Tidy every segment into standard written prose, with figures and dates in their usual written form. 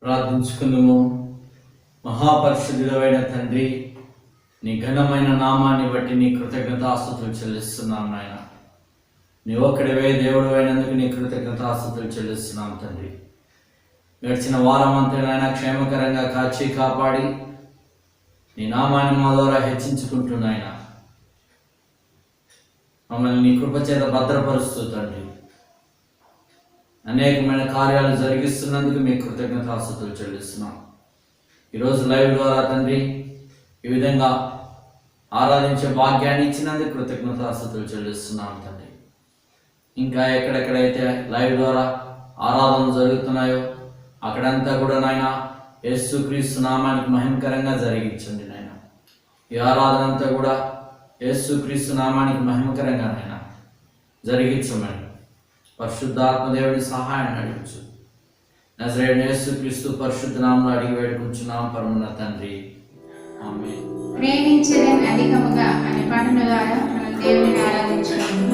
ప్రార్థించుకుందుము. మహాపరిశుద్ధుడైన తండ్రి, నీ ఘనమైన నామాన్ని బట్టి నీ కృతజ్ఞతాస్తుతులు చెల్లిస్తున్నాం నాయన. నీ ఒక్కడివే దేవుడు అయినందుకు నీ కృతజ్ఞతాస్తుతులు చెల్లిస్తున్నాం తండ్రి. గడిచిన వారం అంతా నాయన క్షేమకరంగా కాచి కాపాడి నీ నామాన్ని మా ద్వారా హెచ్చించుకుంటున్నాయన. మమ్మల్ని నీ కృపచేత భద్రపరుస్తూ తండ్రి అనేకమైన కార్యాలు జరిగిస్తున్నందుకు మీ కృతజ్ఞతాస్తుతులు చెల్లిస్తున్నాం. ఈరోజు లైవ్ ద్వారా తండ్రి ఈ విధంగా ఆరాధించే భాగ్యాన్ని ఇచ్చినందుకు కృతజ్ఞతాస్తుతులు చెల్లిస్తున్నాం తండ్రి. ఇంకా ఎక్కడెక్కడైతే లైవ్ ద్వారా ఆరాధనలు జరుగుతున్నాయో అక్కడంతా కూడా నాయన యేసుక్రీస్తు నామానికి మహిమకరంగా జరిగించండి నాయన. ఈ ఆరాధన అంతా కూడా యేసుక్రీస్తు నామానికి మహిమకరంగా నాయన జరిగించమని పరిశుద్ధాత్మదేవుడి సహాయాన్ని అడుగుచు నజరేయుడైన యేసుక్రీస్తు పరిశుద్ధ నామములో అడిగి వేడుకుంటున్నాం పరమ తండ్రి, ఆమేన్. ప్రేమించదని అధికముగా అనే పాటల ద్వారా మనం దేవుని ఆరాధించుదాము.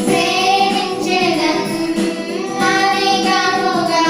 ప్రేమించెదన్ అధికముగా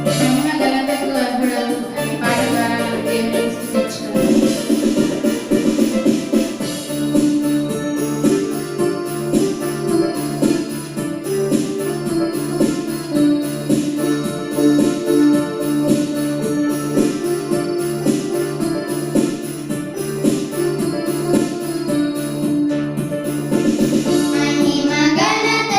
మహిమ ఘనతకు అర్హుడవు అనే పాట ద్వారా మన దేవుని స్తుతించుదాం. మహిమ ఘనత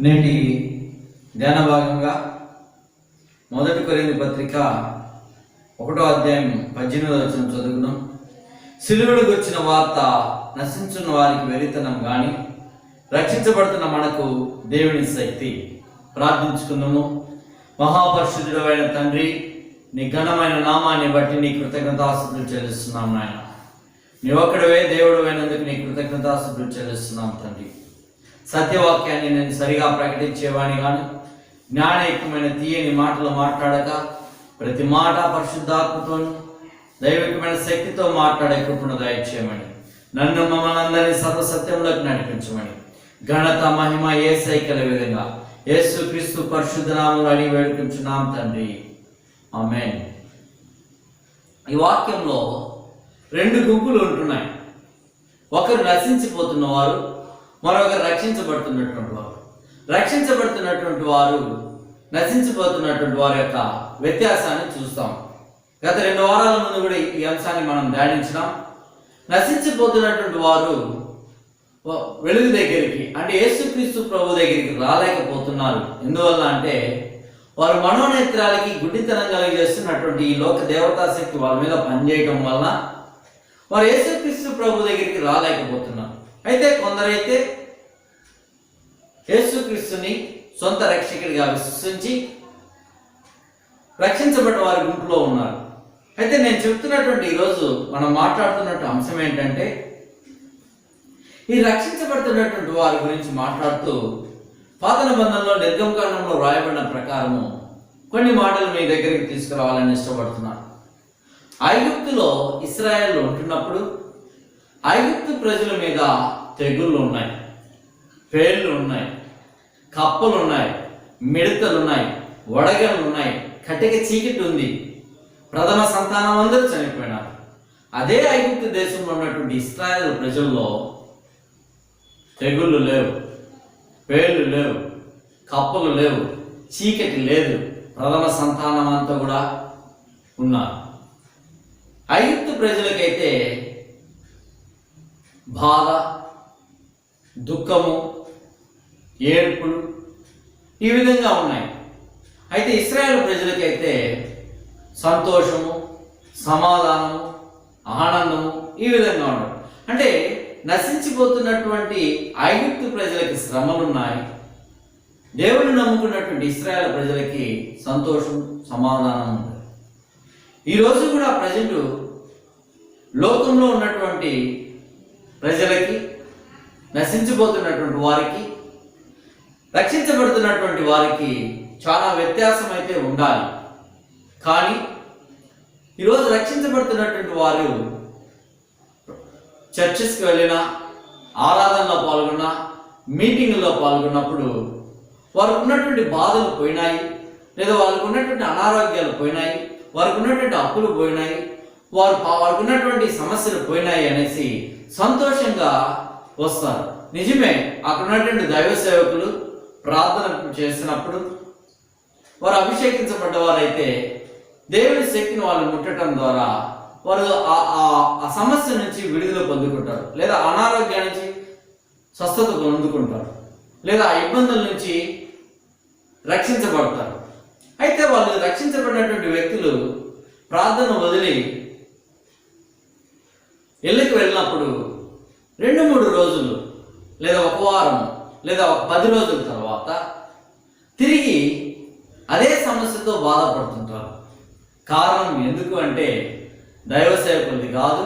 నేటి ధ్యాన భాగంగా 1 కొరింథీ పత్రిక 1వ అధ్యాయం 18వ వచనం చదువుకున్నాం. సిలువకు వచ్చిన వార్త నశించున్న వారికి వెరితనం గాని రక్షించబడుతున్న మనకు దేవుని శక్తి. ప్రార్థించుకుందాము. మహాపరిశుద్ధుడు అయిన తండ్రి, నీ ఘనమైన నామాన్ని బట్టి నీ కృతజ్ఞతాస్తుతులు చెల్లిస్తున్నాం నాయన. నీ ఒక్కడవే దేవుడు అయినందుకు నీ కృతజ్ఞతాస్తుతులు చెల్లిస్తున్నాం తండ్రి. సత్యవాక్యాన్ని నేను సరిగా ప్రకటించేవాడిని కానీ జ్ఞానయుక్తమైన తీయని మాటలు మాట్లాడక ప్రతి మాట పరిశుద్ధాత్మతో దైవికమైన శక్తితో మాట్లాడే కృపను దయచేయమని, నన్ను మమ్మల్ని అందరినీ సర్వసత్యంలోకి నడిపించమని, ఘనత మహిమ యేసయ్యకి విధంగా యేసుక్రీస్తు పరిశుద్ధ నామములో అడిగి వేడుకుంటున్నాం తండ్రి, ఆమేన్. ఈ వాక్యంలో 2 గుంపులు ఉంటున్నాయి. ఒకరు నశించిపోతున్న వారు, మరొకరు రక్షించబడుతున్నటువంటి వారు. రక్షించబడుతున్నటువంటి వారు నశించిపోతున్నటువంటి వారి యొక్క వ్యత్యాసాన్ని చూస్తాం. గత 2 వారాల ముందు కూడా ఈ అంశాన్ని మనం ధ్యానించినాం. నశించిపోతున్నటువంటి వారు వెలుగు దగ్గరికి, అంటే యేసుక్రీస్తు ప్రభు దగ్గరికి రాలేకపోతున్నారు. ఎందువల్ల అంటే వారు మనోనేత్రాలకి గుడ్డితనం కలిగజేస్తున్నటువంటి ఈ లోక దేవతా శక్తి వాళ్ళ మీద పనిచేయటం వలన వారు యేసుక్రీస్తు ప్రభు దగ్గరికి రాలేకపోతున్నారు. అయితే కొందరైతే యేసుక్రీస్తుని సొంత రక్షకుడిగా విశ్వసించి రక్షించబడ్డ వారి గుంపులో ఉన్నారు. అయితే నేను చెప్తున్నటువంటి ఈరోజు మనం మాట్లాడుతున్నట్టు అంశం ఏంటంటే, ఈ రక్షించబడుతున్నటువంటి వారి గురించి మాట్లాడుతూ పాత నిబంధనలో నిర్గమకాండంలో రాయబడిన ప్రకారము కొన్ని మాటలు మీ దగ్గరికి తీసుకురావాలని ఇష్టపడుతున్నాను. ఐగుప్తులో ఇశ్రాయేలు ఉంటున్నప్పుడు ఐగుప్తు ప్రజల మీద తెగుళ్ళు ఉన్నాయి, పేర్లు ఉన్నాయి, కప్పలు ఉన్నాయి, మిడతలు ఉన్నాయి, వడగళ్ళు ఉన్నాయి, కటిక చీకటి ఉంది. ప్రథమ సంతానం అందరూ చనిపోయినారు. అదే ఐగుప్తు దేశంలో ఉన్నటువంటి ఇశ్రాయేలు ప్రజల్లో తెగుళ్ళు లేవు, పేర్లు లేవు, కప్పలు లేవు, చీకటి లేదు. ప్రథమ సంతానం అంతా కూడా ఉన్నారు. ఐగుప్తు ప్రజలకైతే బాధ, దుఃఖము, ఏడ్పులు ఈ విధంగా ఉన్నాయి. అయితే ఇశ్రాయేలు ప్రజలకైతే సంతోషము, సమాధానము, ఆనందము ఈ విధంగా ఉన్నాయి. అంటే నశించిపోతున్నటువంటి ఐగుప్తు ప్రజలకి శ్రమలున్నాయి, దేవుని నమ్ముకున్నటువంటి ఇశ్రాయేలు ప్రజలకి సంతోషం, సమాధానం ఉంది. ఈరోజు కూడా ప్రజెంట్ లోకంలో ఉన్నటువంటి ప్రజలకి, నశించిపోతున్నటువంటి వారికి, రక్షించబడుతున్నటువంటి వారికి చాలా వ్యత్యాసం అయితే ఉండాలి. కానీ ఈరోజు రక్షించబడుతున్నటువంటి వారు చర్చెస్కి వెళ్ళినా, ఆరాధనలో పాల్గొన్నా, మీటింగ్లో పాల్గొన్నప్పుడు వారికి ఉన్నటువంటి బాధలు పోయినాయి, లేదా వాళ్ళకు ఉన్నటువంటి అనారోగ్యాలు పోయినాయి, వారికి ఉన్నటువంటి అప్పులు పోయినాయి, వారికి ఉన్నటువంటి సమస్యలు పోయినాయి అనేసి సంతోషంగా వస్తారు. నిజమే, అక్కడ ఉన్నటువంటి దైవ సేవకులు ప్రార్థన చేసినప్పుడు వారు అభిషేకించబడ్డ వారైతే దేవుని శక్తిని వాళ్ళు ముట్టడం ద్వారా వారు ఆ సమస్య నుంచి విడుదల పొందుకుంటారు, లేదా అనారోగ్యం నుంచి స్వస్థత పొందుకుంటారు, లేదా ఆ ఇబ్బందుల నుంచి రక్షించబడతారు. అయితే వాళ్ళు రక్షించబడినటువంటి వ్యక్తులు ప్రార్థన వదిలి ఇళ్ళకి వెళ్ళినప్పుడు 2-3 రోజులు, లేదా 1 వారం, లేదా 10 రోజుల తర్వాత తిరిగి అదే సమస్యతో బాధపడుతుంటారు. కారణం ఎందుకు అంటే దైవ సేవకులది కాదు,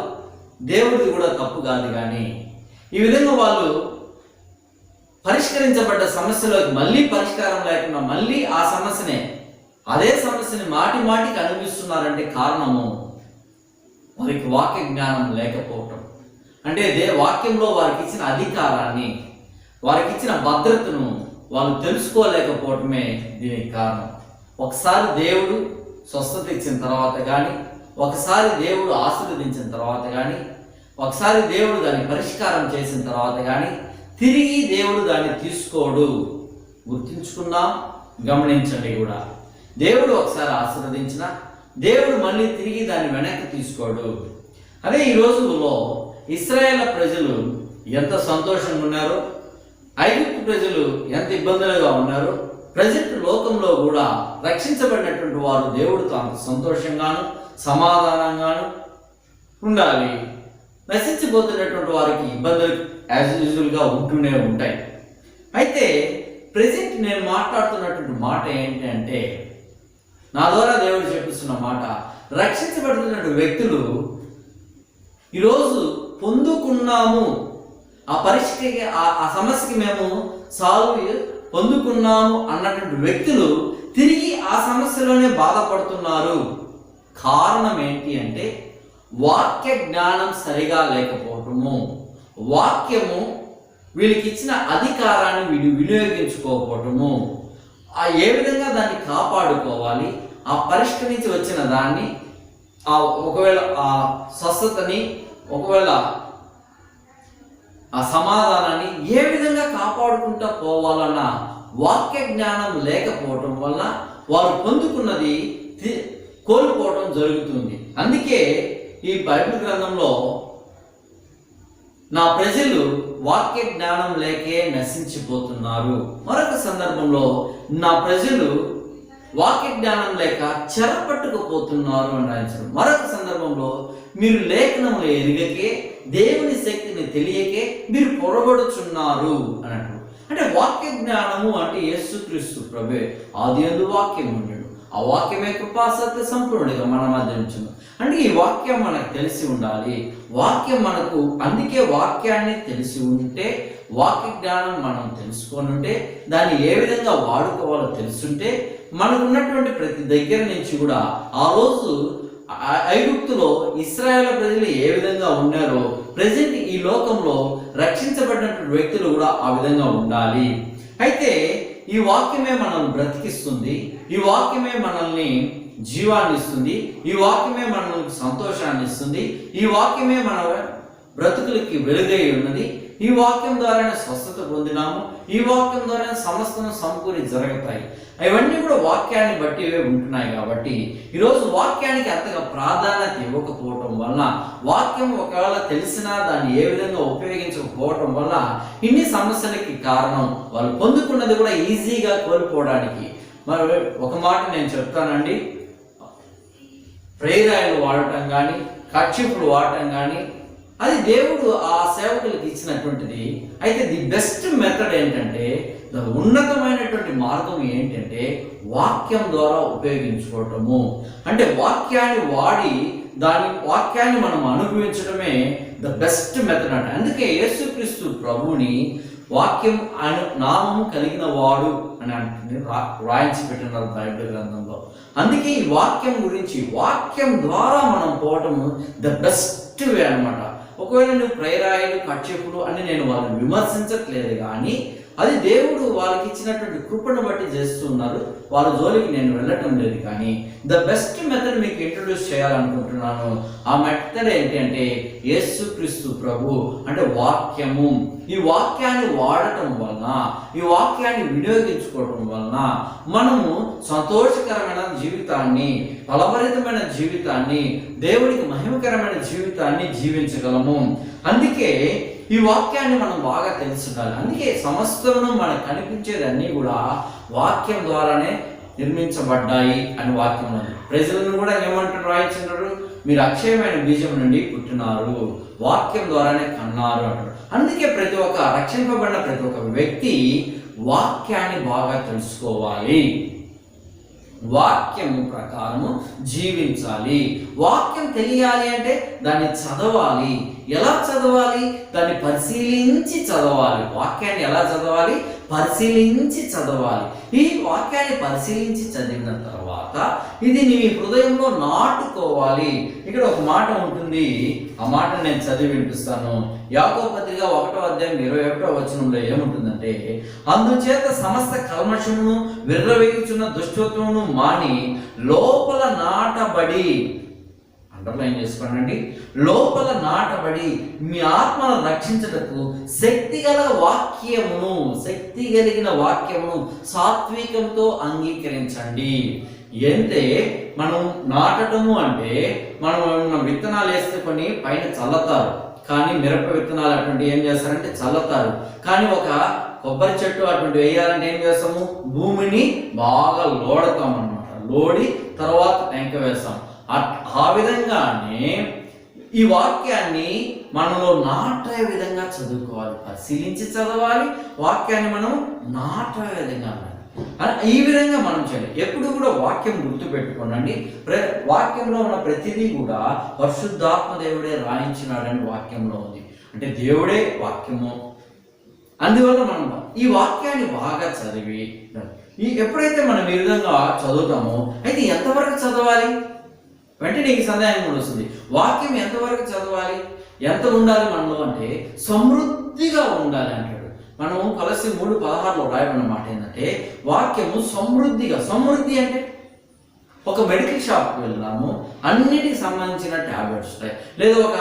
దేవుడిది కూడా తప్పు కాదు. కానీ ఈ విధంగా వాళ్ళు పరిష్కరించబడ్డ సమస్యలోకి మళ్ళీ పరిష్కారం లేకుండా మళ్ళీ అదే సమస్యని మాటి మాటికి అనిపిస్తున్నారంటే కారణము వారికి వాక్య జ్ఞానం లేకపోవటం. అంటే వాక్యంలో వారికి ఇచ్చిన అధికారాన్ని, వారికి ఇచ్చిన భద్రతను వాళ్ళు తెలుసుకోలేకపోవటమే దీనికి కారణం. ఒకసారి దేవుడు స్వస్థత ఇచ్చిన తర్వాత కానీ, ఒకసారి దేవుడు ఆశీర్వదించిన తర్వాత కానీ, ఒకసారి దేవుడు దాన్ని పరిష్కారం చేసిన తర్వాత కానీ తిరిగి దేవుడు దాన్ని తీసుకోడు. గుర్తుంచుకుందాం, గమనించండి కూడా. దేవుడు ఒకసారి ఆశీర్వదించిన దేవుడు మళ్ళీ తిరిగి దాన్ని వెనక్కి తీసుకోడు. అదే ఈ రోజుల్లో ఇశ్రాయేల్ ప్రజలు ఎంత సంతోషంగా ఉన్నారో ఐగుప్తు ప్రజలు ఎంత ఇబ్బందులుగా ఉన్నారో ప్రజెంట్ లోకంలో కూడా రక్షించబడినటువంటి వారు దేవుడితో అంత సంతోషంగాను సమాధానంగాను ఉండాలి. నశించిపోతున్నటువంటి వారికి ఇబ్బందులు యాజ్ యూజువల్గా ఉంటూనే ఉంటాయి. అయితే ప్రజెంట్ నేను మాట్లాడుతున్నటువంటి మాట ఏంటి అంటే, నా ద్వారా దేవుడు చెప్పిస్తున్న మాట, రక్షించబడుతున్నటువంటి వ్యక్తులు ఈరోజు పొందుకున్నాము, ఆ పరిస్థితికి ఆ సమస్యకి మేము సాల్వ్ పొందుకున్నాము అన్నటువంటి వ్యక్తులు తిరిగి ఆ సమస్యలోనే బాధపడుతున్నారు. కారణం ఏంటి అంటే వాక్య జ్ఞానం సరిగా లేకపోవటము, వాక్యము వీళ్ళకి ఇచ్చిన అధికారాన్ని వీళ్ళు వినియోగించుకోకపోవటము, ఏ విధంగా దాన్ని కాపాడుకోవాలి, ఆ పరిష్కరించి వచ్చిన దాన్ని ఒకవేళ ఆ స్వస్థతని, ఒకవేళ ఆ సమాధానాన్ని ఏ విధంగా కాపాడుకుంటూ పోవాలన్న వాక్య జ్ఞానం లేకపోవటం వల్ల వారు పొందుకున్నది కోల్పోవటం జరుగుతుంది. అందుకే ఈ బైబిల్ గ్రంథంలో నా ప్రజలు వాక్య జ్ఞానం లేకే నశించిపోతున్నారు, మరొక సందర్భంలో నా ప్రజలు వాక్య జ్ఞానం లేక చెరపట్టుకుపోతున్నారు అని రాయించారు. మరొక సందర్భంలో మీరు లేఖనములు ఎరుగకే దేవుని శక్తిని తెలియకే మీరు పొరబడుచున్నారు అని అంటారు. అంటే వాక్య జ్ఞానము అంటే యేసుక్రీస్తు ప్రభువే ఆదియందు వాక్యం ఉండడు, ఆ వాక్యమే కృపా సత్య సంపూర్ణుడిగా మన మధ్య ఉంచును. అంటే ఈ వాక్యం మనకు తెలిసి ఉండాలి. వాక్యం మనకు, అందుకే వాక్యాన్ని తెలిసి ఉంటే, వాక్య జ్ఞానం మనం తెలుసుకొని ఉంటే, దాన్ని ఏ విధంగా వాడుకోవాలో తెలుసుంటే, మనకు ఉన్నటువంటి ప్రతి దగ్గర నుంచి కూడా ఆ రోజు ఐగుప్తులో ఇశ్రాయేలు ప్రజలు ఏ విధంగా ఉన్నారో ప్రజెంట్ ఈ లోకంలో రక్షించబడినటువంటి వ్యక్తులు కూడా ఆ విధంగా ఉండాలి. అయితే ఈ వాక్యమే మనల్ని బ్రతికిస్తుంది, ఈ వాక్యమే మనల్ని జీవాన్ని ఇస్తుంది, ఈ వాక్యమే మనల్ని సంతోషాన్ని ఇస్తుంది, ఈ వాక్యమే మన బ్రతుకులకి వెలుగై ఉన్నది. ఈ వాక్యం ద్వారానే స్వస్థత పొందినాము, ఈ వాక్యం ద్వారానే సమస్తం సమకూరి జరుగుతాయి. అవన్నీ కూడా వాక్యాన్ని బట్టి ఉంటున్నాయి. కాబట్టి ఈరోజు వాక్యానికి అంతగా ప్రాధాన్యత ఇవ్వకపోవటం వలన, వాక్యం ఒకవేళ తెలిసినా దాన్ని ఏ విధంగా ఉపయోగించకపోవటం వల్ల ఇన్ని సమస్యలకి కారణం. వాళ్ళు పొందుకున్నది కూడా ఈజీగా కోల్పోవడానికి. మరి ఒక మాట నేను చెప్తానండి, ప్రేరాయలు వాడటం కానీ, కర్చీఫ్లు వాడటం కానీ, అది దేవుడు ఆ సేవకులకు ఇచ్చినటువంటిది. అయితే ది బెస్ట్ మెథడ్ ఏంటంటే, ఉన్నతమైనటువంటి మార్గం ఏంటంటే వాక్యం ద్వారా ఉపయోగించుకోవటము. అంటే వాక్యాన్ని వాడి వాక్యాన్ని మనం అనుభవించడమే ద బెస్ట్ మెథడ్ అంటే. అందుకే యేసుక్రీస్తు ప్రభువుని వాక్యం నామము కలిగిన వాడు అని రాయించి పెట్టినారు బైబిల్ గ్రంథంలో. అందుకే ఈ వాక్యం గురించి, వాక్యం ద్వారా మనం పోవటం ద బెస్ట్ వే అనమాట. ఒకవేళ నువ్వు ప్రేరాయలు కర్చీఫ్లు అని నేను వాళ్ళని విమర్శించట్లేదు, కానీ అది దేవుడు వాళ్ళకి ఇచ్చినటువంటి కృపను బట్టి చేస్తున్నారు. వాళ్ళ జోలికి నేను వెళ్ళటం లేదు. కానీ ద బెస్ట్ మెథడ్ మీకు ఇంట్రొడ్యూస్ చేయాలనుకుంటున్నాను. ఆ మెథడ్ ఏంటి అంటే యేసుక్రీస్తు ప్రభు అంటే వాక్యము. ఈ వాక్యాన్ని వాడటం వలన, ఈ వాక్యాన్ని వినియోగించుకోవటం వలన మనము సంతోషకరమైన జీవితాన్ని, ఫలభరితమైన జీవితాన్ని, దేవుడికి మహిమకరమైన జీవితాన్ని జీవించగలము. అందుకే ఈ వాక్యాన్ని మనం బాగా తెలిసి ఉండాలి. అందుకే సమస్తము మనకు కనిపించేది అన్నీ కూడా వాక్యం ద్వారానే నిర్మించబడ్డాయి అని వాక్యం ఉంది. ప్రజలను కూడా ఏమంటారు రాయించున్నారు, మీరు అక్షయమైన బీజం నుండి పుట్టినారు, వాక్యం ద్వారానే కన్నారు అంటారు. అందుకే ప్రతి ఒక్క రక్షింపబడిన ప్రతి ఒక్క వ్యక్తి వాక్యాన్ని బాగా తెలుసుకోవాలి, వాక్యము ప్రకారము జీవించాలి. వాక్యం తెలియాలి అంటే దాన్ని చదవాలి. ఎలా చదవాలి? దాన్ని పరిశీలించి చదవాలి. వాక్యాన్ని ఎలా చదవాలి? పరిశీలించి చదవాలి. ఈ వాక్యాన్ని పరిశీలించి చదివిన తర్వాత ఇది నీ హృదయంలో నాటుకోవాలి. ఇక్కడ ఒక మాట ఉంటుంది, ఆ మాట నేను చదివి వినిపిస్తాను. యాకోబు పత్రిక 1:21 ఏముంటుందంటే, అందుచేత సమస్త కల్మషమును విర్రవేగుచున్న దుష్టత్వమును మాని లోపల నాటబడి, అండర్లైన్ చేసుకోండి, లోపల నాటబడి మీ ఆత్మను రక్షించుటకు శక్తిగల వాక్యమును, శక్తి కలిగిన వాక్యమును సాత్వికంతో అంగీకరించండి. అంటే మనం నాటడము అంటే మనం విత్తనాలు వేస్తే కొన్ని పైన చల్లతారు, కానీ మిరప విత్తనాలు అటువంటి ఏం చేస్తారంటే చల్లతారు. కానీ ఒక కొబ్బరి చెట్టు అటువంటి వేయాలంటే ఏం చేస్తాము? భూమిని బాగా లోడతాం అన్నమాట. లోడి తర్వాత టెంక వేస్తాం. ఆ విధంగానే ఈ వాక్యాన్ని మనలో నాటే విధంగా చదువుకోవాలి, పరిశీలించి చదవాలి. వాక్యాన్ని మనం నాటే విధంగా ఈ విధంగా మనం చేయాలి. ఎప్పుడు కూడా వాక్యం గుర్తుపెట్టుకోనండి. వాక్యంలో ఉన్న ప్రతిదీ కూడా పరిశుద్ధాత్మ దేవుడే రాయించినాడని వాక్యంలో ఉంది. అంటే దేవుడే వాక్యము. అందువల్ల మనం ఈ వాక్యాన్ని బాగా చదివి ఎప్పుడైతే మనం ఈ విధంగా చదువుతామో అయితే ఎంతవరకు చదవాలి? వెంటనే నీకు సందేహం కూడా వస్తుంది. వాక్యం ఎంతవరకు చదవాలి, ఎంత ఉండాలి మనలో అంటే సమృద్ధిగా ఉండాలి అంటాడు. మనము కొలస్సీ 3:16 రాయబడిన మాట ఏంటంటే వాక్యము సమృద్ధిగా. సమృద్ధి అంటే ఒక మెడికల్ షాప్కి వెళ్దాము, అన్నిటికి సంబంధించిన ట్యాబ్లెట్స్ ఉంటాయి. లేదా ఒక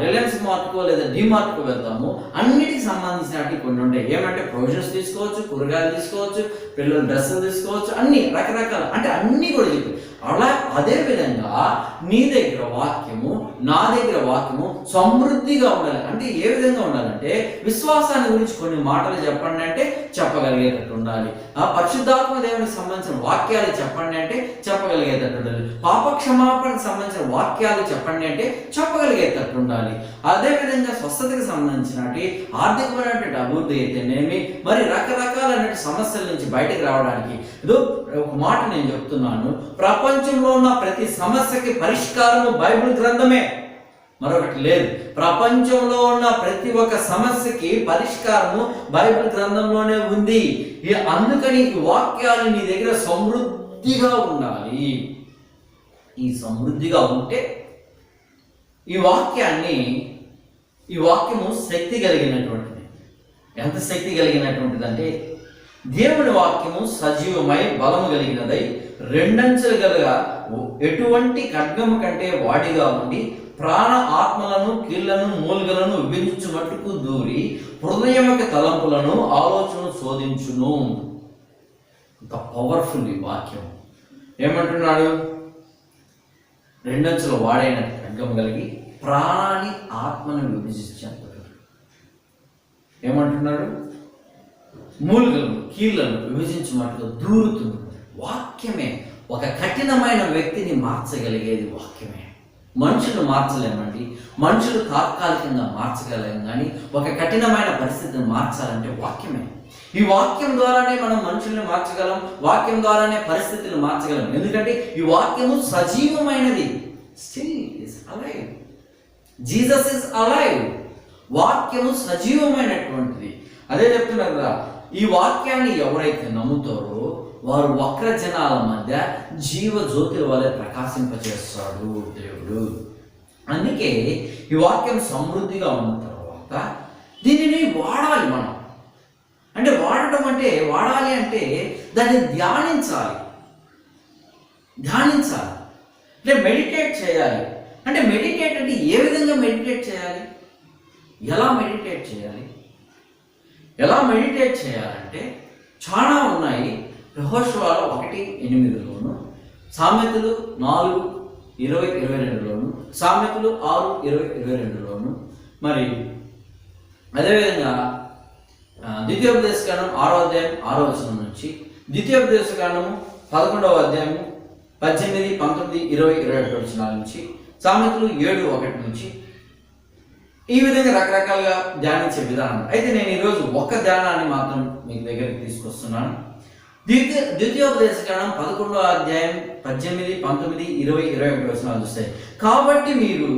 రిలయన్స్ మార్ట్కో లేదా డిమార్ట్కో వెళ్తాము, అన్నిటికి సంబంధించినవి కొన్ని ఉంటాయి. ఏమంటే ప్రొవిజన్స్ తీసుకోవచ్చు, కూరగాయలు తీసుకోవచ్చు, పిల్లల డ్రెస్సులు తీసుకోవచ్చు, అన్ని రకరకాల, అంటే అన్నీ కూడా చెప్పి అలా. అదే విధంగా నీ దగ్గర వాక్యము, నా దగ్గర వాక్యము సమృద్ధిగా ఉండాలి. అంటే ఏ విధంగా ఉండాలంటే విశ్వాసాన్ని గురించి కొన్ని మాటలు చెప్పండి అంటే చెప్పగలిగేటట్టు ఉండాలి. ఆ పరిశుద్ధాత్మ దేవునికి సంబంధించిన వాక్యాలు చెప్పండి అంటే చెప్పగలిగేటట్టు ఉండాలి. పాప క్షమాపణకు సంబంధించిన వాక్యాలు చెప్పండి అంటే చెప్పగలిగేటట్టు ఉండాలి. అదేవిధంగా స్వస్థతకు సంబంధించినటువంటి ఆర్థికమైనటువంటి అభివృద్ధి అయితేనేమి, మరి రకరకాలైన సమస్యల నుంచి బయటకు రావడానికి ఏదో ఒక మాట నేను చెప్తున్నాను. ప్రపంచంలో ఉన్న ప్రతి సమస్యకి పరిష్కారము బైబిల్ గ్రంథమే, మరొకటి లేదు. ప్రపంచంలో ఉన్న ప్రతి ఒక్క సమస్యకి పరిష్కారము బైబిల్ గ్రంథంలోనే ఉంది. అందుకని ఈ వాక్యాలు నీ దగ్గర సమృద్ధిగా ఉండాలి. ఈ సమృద్ధిగా ఉంటే ఈ వాక్యము శక్తి కలిగినటువంటిది. ఎంత శక్తి కలిగినటువంటిది అంటే దేవుని వాక్యము సజీవమై బలము కలిగినదై రెండంచెలు గల ఎటువంటి ఖడ్గము కంటే వాడిగా ఉండి ప్రాణ ఆత్మలను కీళ్లను మూలుగలను విభజించు మట్టుకు దూరి హృదయముక తలంపులను ఆలోచనను శోధించును. అంత పవర్ఫుల్ ఈ వాక్యం. ఏమంటున్నాడు? రెండంచెలు వాడైన ఖడ్గము కలిగి ప్రాణాన్ని ఆత్మను విభజించాడు. ఏమంటున్నాడు? మూలుగలను కీళ్లను విభజించమట్టుగా దూరుతుంది. వాక్యమే ఒక కఠినమైన వ్యక్తిని మార్చగలిగేది. వాక్యమే. మనుషులు మార్చలేమండి, మనుషులు తాత్కాలికంగా మార్చగలం, కానీ ఒక కఠినమైన పరిస్థితిని మార్చాలంటే వాక్యమే. ఈ వాక్యం ద్వారానే మనం మనుషుల్ని మార్చగలం, వాక్యం ద్వారానే పరిస్థితులు మార్చగలం. ఎందుకంటే ఈ వాక్యము సజీవమైనది. Still is alive. Jesus is alive. వాక్యము సజీవమైనటువంటిది. అదే చెప్తున్నారు కదా, ఈ వాక్యాన్ని ఎవరైతే నమ్ముతారో వారు వక్ర జనాల మధ్య జీవ జ్యోతుల వలె ప్రకాశింపచేస్తాడు దేవుడు. అందుకే ఈ వాక్యం సమృద్ధిగా ఉన్న తర్వాత దీనిని వాడాలి మనం. అంటే వాడటం అంటే, వాడాలి అంటే దాన్ని ధ్యానించాలి. అంటే మెడిటేట్ చేయాలి. అంటే మెడిటేట్ అంటే ఏ విధంగా మెడిటేట్ చేయాలి, ఎలా మెడిటేట్ చేయాలంటే చాలా ఉన్నాయి. యెహోషువ 1:8లోను, సామెతలు 4:20-22లోను, సామెతలు 6:20-22లోను, మరి అదేవిధంగా ద్వితీయోపదేశకాండం 6వ అధ్యాయం 6వ వచనం నుంచి, ద్వితీయోపదేశకాండము 11వ అధ్యాయము 18, 19, 20, 21 వచనాల నుంచి, సామెతలు 7:1 నుంచి, ఈ విధంగా రకరకాలుగా ధ్యానించే విధానం. అయితే నేను ఈరోజు ఒక్క ధ్యానాన్ని మాత్రం మీకు దగ్గరికి తీసుకొస్తున్నాను. ద్వితీయోపదేశకాండం 11వ అధ్యాయం 18, 19, 20, 21 వచనాలు చూస్తాయి. కాబట్టి మీరు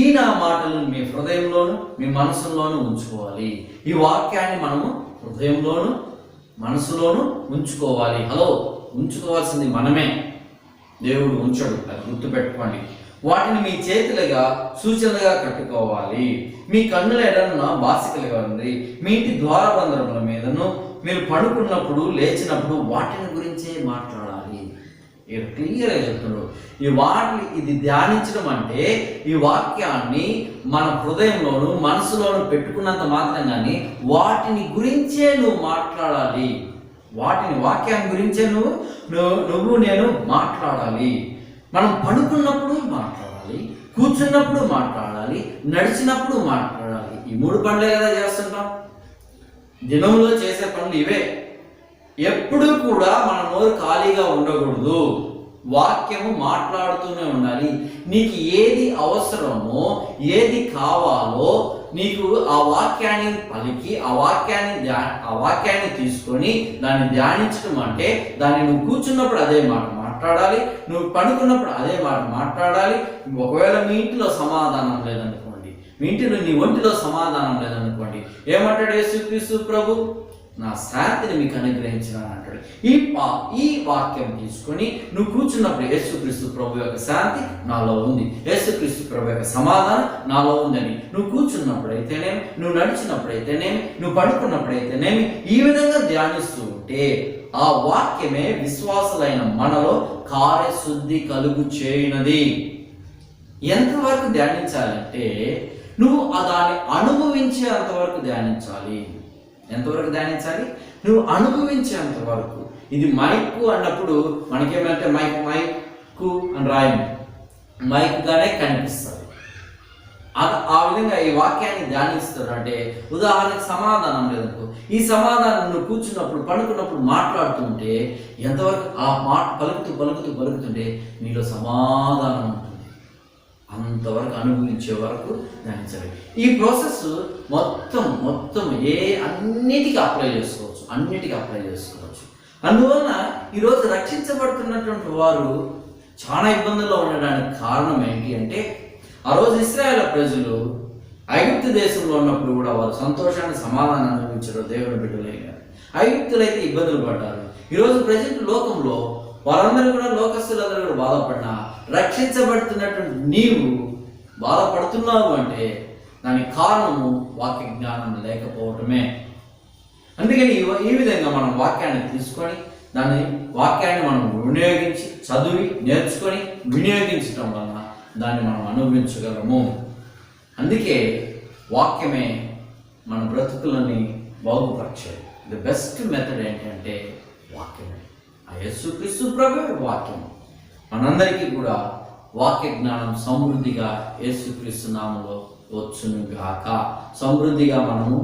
ఈ నా మాటలను మీ హృదయంలోను మీ మనసులోను ఉంచుకోవాలి. ఈ వాక్యాన్ని మనము హృదయంలోను మనసులోను ఉంచుకోవాలి. ఉంచుకోవాల్సింది మనమే, దేవుడు ఉంచడు. అది గుర్తుపెట్టుకోండి. వాటిని మీ చేతులుగా సూచనలుగా కట్టుకోవాలి. మీ కన్నుల ఎడన్న బాసికలుగా ఉంది. మీ ఇంటి ద్వారబంధముల మీదను మీరు పడుకున్నప్పుడు లేచినప్పుడు వాటిని గురించే మాట్లాడాలి. క్లియర్గా చెప్తున్నాడు. ఇది ధ్యానించడం అంటే ఈ వాక్యాన్ని మన హృదయంలోను మనసులోను పెట్టుకున్నంత మాత్రంగానే వాటిని గురించే నువ్వు మాట్లాడాలి. వాక్యాన్ని గురించే నువ్వు నేను మాట్లాడాలి. మనం పడుకున్నప్పుడు మాట్లాడాలి, కూర్చున్నప్పుడు మాట్లాడాలి, నడిచినప్పుడు మాట్లాడాలి. ఈ 3 పనులే కదా చేస్తుంటాం. దినంలో చేసే పనులు ఇవే. ఎప్పుడూ కూడా మన నోరు ఖాళీగా ఉండకూడదు. వాక్యము మాట్లాడుతూనే ఉండాలి. నీకు ఏది అవసరమో, ఏది కావాలో నీకు ఆ వాక్యాన్ని పలికి, ఆ వాక్యాన్ని తీసుకొని దాన్ని ధ్యానించడం అంటే, దాన్ని నువ్వు కూర్చున్నప్పుడు అదే మాట మాట్లాడాలి, నువ్వు పడుకున్నప్పుడు అదే మాట మాట్లాడాలి. ఒకవేళ మీ ఇంటిలో సమాధానం లేదనుకోండి, మీ ఇంటిలో నీ ఒంటిలో సమాధానం లేదనుకోండి, ఏమంటాడు యేసుక్రీస్తు ప్రభు? నా శాంతిని మీకు అనుగ్రహించినాను అంటాడు. ఈ వాక్యం తీసుకొని నువ్వు కూర్చున్నప్పుడు యేసుక్రీస్తు ప్రభు యొక్క శాంతి నాలో ఉంది, యేసుక్రీస్తు ప్రభు యొక్క సమాధానం నాలో ఉందని నువ్వు కూర్చున్నప్పుడు అయితేనేమి, నువ్వు నడిచినప్పుడైతేనేమి, నువ్వు పడుకున్నప్పుడైతేనేమి ఈ విధంగా ధ్యానిస్తూ ఉంటే ఆ వాక్యమే విశ్వాసులైన మనలో కార్యశుద్ధి కలుగు చేయునది. ఎంతవరకు ధ్యానించాలంటే నువ్వు దాన్ని అనుభవించేంత వరకు ధ్యానించాలి. ఎంతవరకు ధ్యానించాలి? నువ్వు అనుభవించేంత వరకు. ఇది మైకు అన్నప్పుడు మనకేమంటే మైకు అని రాయండి, మైక్గానే కనిపిస్తుంది. ఆ విధంగా ఈ వాక్యాన్ని ధ్యానిస్తాడు. అంటే ఉదాహరణకు సమాధానం లేదనుకో, ఈ సమాధానం నువ్వు కూర్చున్నప్పుడు, పడుకున్నప్పుడు మాట్లాడుతుంటే ఎంతవరకు ఆ మాట పలుకుతుంటే నీలో సమాధానం ఉంటుంది. అంతవరకు అనుభవించే వరకు ధ్యానించాలి. ఈ ప్రాసెస్ మొత్తం అన్నిటికీ అప్లై చేసుకోవచ్చు. అందువలన ఈరోజు రక్షించబడుతున్నటువంటి వారు చాలా ఇబ్బందుల్లో ఉండడానికి కారణం ఏంటి అంటే, ఆ రోజు ఇశ్రాయేలు ప్రజలు ఐగుప్తు దేశంలో ఉన్నప్పుడు కూడా వారు సంతోషాన్ని, సమాధానం అనుభవించారు దేవుని బిడ్డలైన. ఐగుప్తులు అయితే ఇబ్బందులు పడ్డారు. ఈరోజు ప్రజెంట్ లోకంలో వారందరూ కూడా, లోకస్తులందరూ కూడా బాధపడినా, రక్షించబడుతున్నటువంటి నీవు బాధపడుతున్నావు అంటే దానికి కారణము వాక్య జ్ఞానం లేకపోవటమే. అందుకని ఈ విధంగా మనం వాక్యాన్ని తీసుకొని వాక్యాన్ని మనం వినియోగించి, చదివి, నేర్చుకొని వినియోగించడం వలన దాన్ని మనం అనుభవించగలము. అందుకే వాక్యమే మన బ్రతుకులని బాగుపరిచేది. ది బెస్ట్ మెథడ్ ఏంటంటే వాక్యమే. ఆ యేసుక్రీస్తు ప్రభువే వాక్యం. మనందరికీ కూడా వాక్య జ్ఞానం సమృద్ధిగా యేసుక్రీస్తు నామములో వచ్చును గాక. సమృద్ధిగా మనము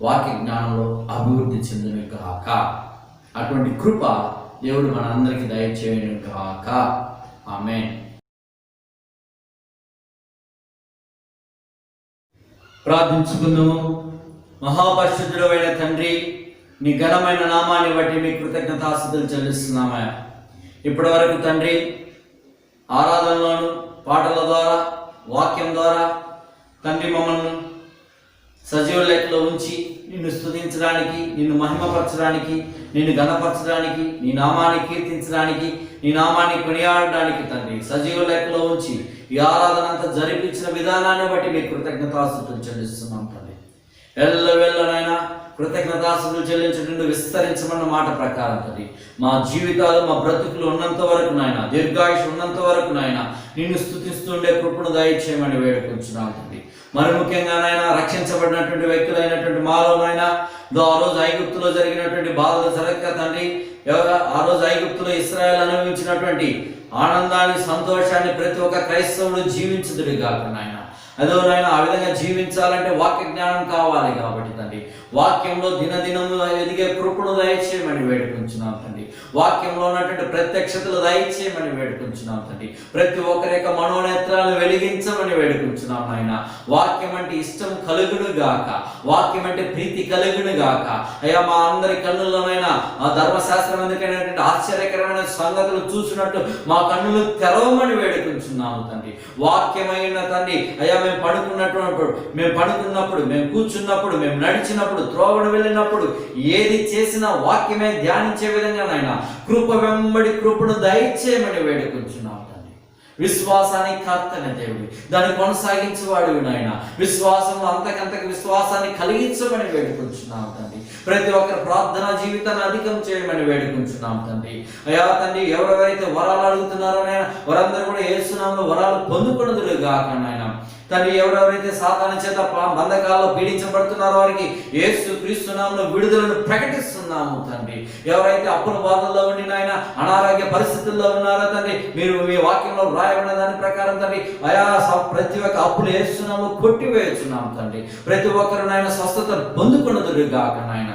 వాక్య జ్ఞానంలో అభివృద్ధి చెందును గాక. అటువంటి కృప దేవుడు మనందరికీ దయచేయును గాక. ఆమేన్. ప్రార్థించుకుందాము. మహాపరిశుద్ధుడైన తండ్రి, నీ ఘనమైన నామాన్ని బట్టి మీ కృతజ్ఞతాస్తుతులు చెల్లిస్తున్నామయ్యా. ఇప్పటి వరకు తండ్రి ఆరాధనలోను, పాటల ద్వారా, వాక్యం ద్వారా తండ్రి మమ్మల్ని సజీవ లెక్కలో ఉంచి నిన్ను స్తుతించడానికి, నిన్ను మహిమపరచడానికి, నిన్ను ఘనపరచడానికి, నీ నామాన్ని కీర్తించడానికి, నీ నామాన్ని కొనియాడడానికి తండ్రి సజీవ లెక్కలో ఉంచి ఈ ఆరాధన అంతా జరిపించిన విధానాన్ని బట్టి మీ కృతజ్ఞతాస్తుతులు చెల్లిస్తున్నాం తండ్రి. ఎల్లవెల్లనైనా కృతజ్ఞతాస్తుతులు చెల్లించడం విస్తరించమన్న మాట ప్రకారం తండ్రి మా జీవితాలు, మా బ్రతుకులు ఉన్నంత వరకు నాయన, దీర్ఘాయుష్ ఉన్నంత వరకు నాయన నిన్ను స్తుతిస్తుండే కృపను దయచేయమని వేడుకుంటున్నాం తండ్రి. మరి ముఖ్యంగా నాయన రక్షించబడినటువంటి వ్యక్తులైనటువంటి మాలో నాయన ఆ రోజు ఐగుప్తులో జరిగినటువంటి బాధలు జరగక తండ్రి, ఆ రోజు ఐగుప్తులో ఇశ్రాయేలు అనుభవించినటువంటి ఆనందాన్ని, సంతోషాన్ని ప్రతి ఒక్క క్రైస్తవుడు జీవించుదురు గాక నాయన. అదో నాయన ఆ విధంగా జీవించాలంటే వాక్య జ్ఞానం కావాలి కాబట్టి తండ్రి వాక్యంలో దినదినము ఎదిగే కృపను దయచేయమని వేడుకుంటున్నాం తండ్రి. వాక్యంలో ఉన్నటువంటి ప్రత్యక్షతలు దయచేయమని వేడుకుంటున్నాం తండ్రి. ప్రతి ఒక్కరి యొక్క మనోనేత్రాలను వెలిగించమని వేడుకుంటున్నాం నాయన. వాక్యం అంటే ఇష్టం కలుగును గాక, వాక్యం అంటే ప్రీతి కలుగును గాక. అయ్యా మా అందరి కన్నుల్లోనైనా ఆ ధర్మశాస్త్రం ఎందుకైనటువంటి ఆశ్చర్యకరమైన సంగతులు చూసినట్టు మా కన్నులు తెరవమని వేడుకుంటున్నాము తండ్రి. వాక్యమైన తండ్రి అయ్యా మేము పడుకున్నప్పుడు, మేము కూర్చున్నప్పుడు, మేము నడిచినప్పుడు, త్రోవను వెళ్ళినప్పుడు ఏది చేసినా వాక్యమే ధ్యానించే విధంగా నాయన కృప వెంబడి కృపను దయచేయమని వేడుకుంటున్నాం తండ్రి. విశ్వాసానికి కర్తన దేవుడి, దాన్ని కొనసాగించేవాడు నాయన. విశ్వాసంలో అంతకంతకు విశ్వాసాన్ని కలిగించమని వేడుకుంటున్నాం తండ్రి. ప్రతి ఒక్కరి ప్రార్థనా జీవితాన్ని అధికం చేయమని వేడుకుంటున్నాం తండ్రి. అయ్యా తండ్రి ఎవరెవరైతే వరాలు అడుగుతున్నారో నాయన వారందరూ కూడా యేసు నామములో వరాలు పొందుకొనుదురు గాక నాయన. తండ్రి ఎవరెవరైతే సాతాను చేత బంధకాల్లో పీడించబడుతున్నారో వారికి యేసు క్రీస్తు నామములో విడుదలను ప్రకటిస్తున్నాము తండ్రి. ఎవరైతే అప్పుల బాధల్లో ఉండి నాయన అనారోగ్య పరిస్థితుల్లో ఉన్నారో తండ్రి మీరు మీ వాక్యంలో రాయబడిన దాని ప్రకారం తండ్రి అయా ప్రతి ఒక్క అప్పులు యేసు నామములో కొట్టివేస్తున్నాము తండ్రి. ప్రతి ఒక్కరు నాయన స్వస్థత పొందుకొనుదురు గాక నాయన.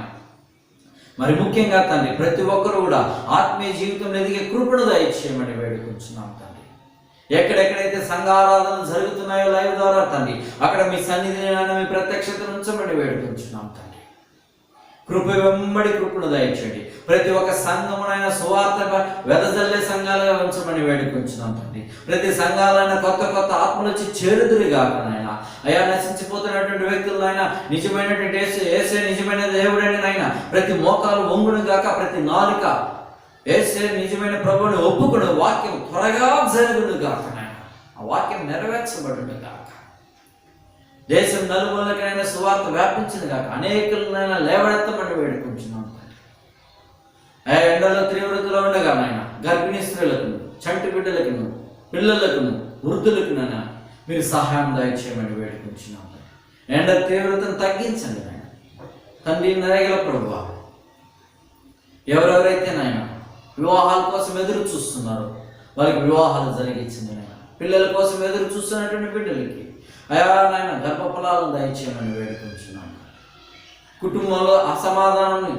మరి ముఖ్యంగా తండ్రి ప్రతి ఒక్కరు కూడా ఆత్మీయ జీవితంలో ఎదిగే కృపను దయచేయమని వేడుకుంటున్నాం తండ్రి. ఎక్కడెక్కడైతే సంఘారాధనలు జరుగుతున్నాయో లైవ్ ద్వారా తండ్రి, అక్కడ మీ సన్నిధిని మీ ప్రత్యక్షతను ఉంచమని వేడుకుంటున్నాం తండ్రి. కృప వెంబడి కృపను దయచేయండి. ప్రతి ఒక్క సంఘమునైనా సువార్త వెదజల్లే సంఘాలుగా ఉంచమని వేడుకుంటున్నాం తండ్రి. ప్రతి సంఘాలైనా కొత్త కొత్త ఆత్మలు వచ్చి చేరుదురుగాక నాయన. అయా నశించిపోతున్నటువంటి వ్యక్తులైనా నిజమైనటువంటి యేసే నిజమైన దేవుడని నాయన ప్రతి మోకాలు వంగును గాక, ప్రతి నాలుక యేసే నిజమైన ప్రభువుని ఒప్పుకుని వాక్యం త్వరగా జరుగును గాక నాయన. ఆ వాక్యం నెరవేర్చబడును గాక. దేశం నలుమూలకైనా సువార్త వ్యాపించింది కాక, అనేకులనైనా లేవనెత్తమని వేడుకుంటున్నాం. ఎండలో తీవ్రతలో ఉండగా నాయన గర్భిణీ స్త్రీలకును, చంటి బిడ్డలకును, పిల్లలకును, వృద్ధులకునైనా మీరు సహాయం దయచేయమని వేడుకుంటున్నాం. ఎండ తీవ్రతను తగ్గించండి నాయన. తండ్రి నరేగల ప్రభువా, ఎవరెవరైతే నాయన వివాహాల కోసం ఎదురు చూస్తున్నారో వారికి వివాహాలు జరిగించండి నాయన. పిల్లల కోసం ఎదురు చూస్తున్నటువంటి బిడ్డలకి అయా నాయన గర్భఫలాలను దయచేయమని వేడుకుంటున్నాను. కుటుంబంలో అసమాధానాన్ని,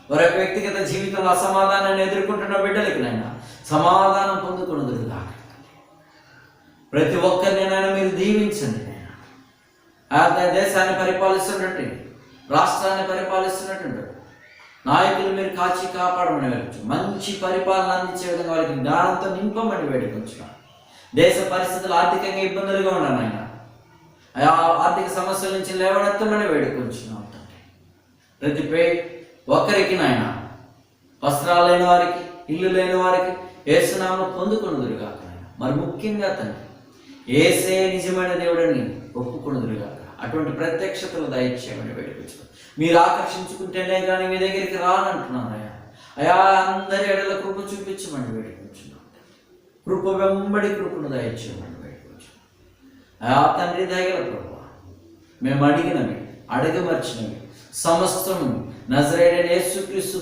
వారి వ్యక్తిగత జీవితంలో అసమాధానాన్ని ఎదుర్కొంటున్న బిడ్డలకి నాయన సమాధానం పొందుకున్నది కాక. ప్రతి ఒక్కరిని నాయన మీరు దీవించండి నాయన. ఆ దేశాన్ని పరిపాలిస్తున్నట్టు, రాష్ట్రాన్ని పరిపాలిస్తున్నట్టు నాయకులు మీరు కాచి కాపాడమని వేడుకుంటున్నాం. మంచి పరిపాలన అందించే విధంగా వారికి జ్ఞానంతో నింపమని వేడుకుంటున్నాం. దేశ పరిస్థితులు ఆర్థికంగా ఇబ్బందులుగా ఉన్నాయి నాయన, ఆర్థిక సమస్యల నుంచి లేవనెత్తమని వేడుకుంటున్నాం తండ్రి. ప్రతి ఒక్కరికి నాయన వస్త్రాలు లేని వారికి, ఇల్లు లేని వారికి యేసునామమున పొందుకొనుదురుగాక నాయన. మరి ముఖ్యంగా తండ్రి యేసే నిజమైన దేవుడని ఒప్పుకొనుదురుగాక. అటువంటి ప్రత్యక్షతలు దయచేయమని వేడుకుంటున్నాం. మీరు ఆకర్షించుకుంటేనే కానీ మీ దగ్గరికి రానంటున్నాను అయ్యా. అయా అందరి ఎడల కృప చూపించమని వేడుకుంటున్నాం. కృప వెంబడి కృపను దయచేయమని వేడుకుంటున్నాం. అయా తండ్రి దయగల ప్రభువా, మేము అడిగినవి, అడగమర్చినవి సమస్తము నజరేయుడైన యేసుక్రీస్తు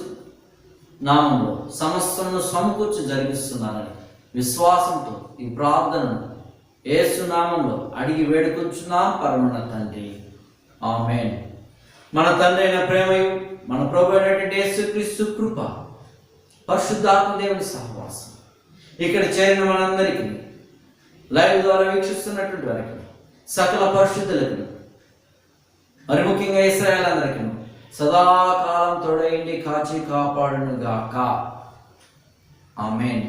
నామములో సమస్తమును సమకూర్చి జరిగిస్తున్నానని విశ్వాసంతో ఈ ప్రార్థనను యేసు నామములో అడిగి వేడుకొంచున్నాం పరమన తండ్రి. ఆమేన్. మన తండ్రి అయిన ప్రేమయు, మన ప్రభు అయినటువంటి యేసుక్రీస్తు కృప, పరిశుద్ధాత్మ దేవుని సహవాసం ఇక్కడ చేరిన మనందరికీ, లైవ్ ద్వారా వీక్షిస్తున్నటువంటి వారికి, సకల పరిశుద్ధులకు, మరి ముఖ్యంగా ఇశ్రాయేలందరికీ సదాకాలం తోడైండి కాచి కాపాడును గాక. ఆమేన్.